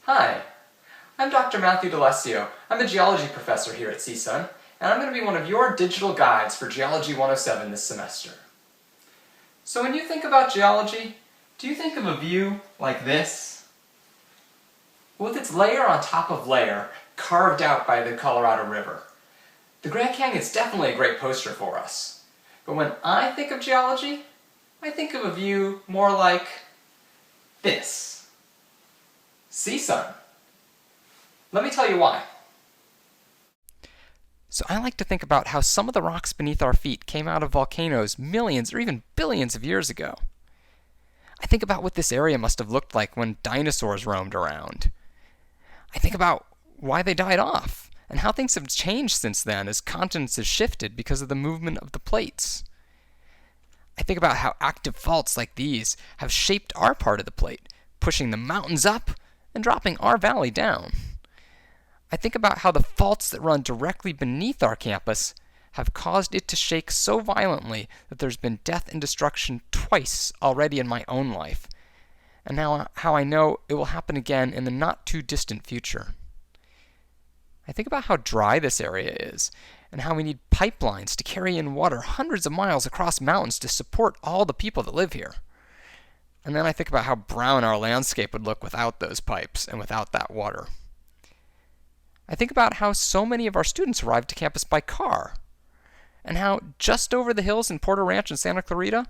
Hi, I'm Dr. Matthew D'Alessio. I'm a geology professor here at CSUN, and I'm going to be one of your digital guides for Geology 107 this semester. So when you think about geology, do you think of a view like this? With its layer on top of layer, carved out by the Colorado River. The Grand Canyon is definitely a great poster for us. But when I think of geology, I think of a view more like this. CSUN. Let me tell you why. So I like to think about how some of the rocks beneath our feet came out of volcanoes millions or even billions of years ago. I think about what this area must have looked like when dinosaurs roamed around. I think about why they died off and how things have changed since then as continents have shifted because of the movement of the plates. I think about how active faults like these have shaped our part of the plate, pushing the mountains up and dropping our valley down. I think about how the faults that run directly beneath our campus have caused it to shake so violently that there's been death and destruction twice already in my own life, and now how I know it will happen again in the not-too-distant future. I think about how dry this area is, and how we need pipelines to carry in water hundreds of miles across mountains to support all the people that live here. And then I think about how brown our landscape would look without those pipes and without that water. I think about how so many of our students arrive to campus by car, and how just over the hills in Porter Ranch and Santa Clarita,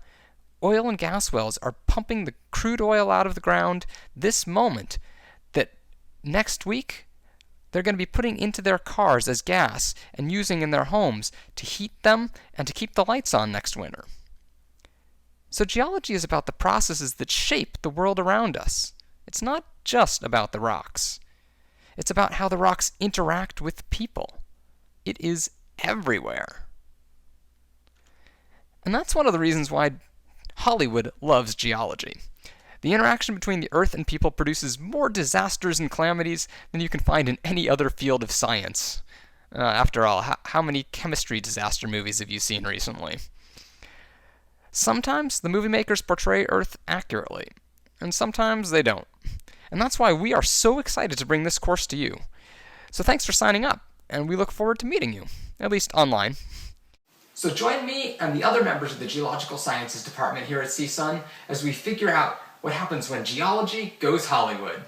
oil and gas wells are pumping the crude oil out of the ground this moment that next week they're going to be putting into their cars as gas and using in their homes to heat them and to keep the lights on next winter. So geology is about the processes that shape the world around us. It's not just about the rocks. It's about how the rocks interact with people. It is everywhere. And that's one of the reasons why Hollywood loves geology. The interaction between the earth and people produces more disasters and calamities than you can find in any other field of science. After all, how many chemistry disaster movies have you seen recently? Sometimes the movie makers portray Earth accurately, and sometimes they don't. And that's why we are so excited to bring this course to you. So thanks for signing up, and we look forward to meeting you, at least online. So join me and the other members of the Geological Sciences Department here at CSUN as we figure out what happens when geology goes Hollywood.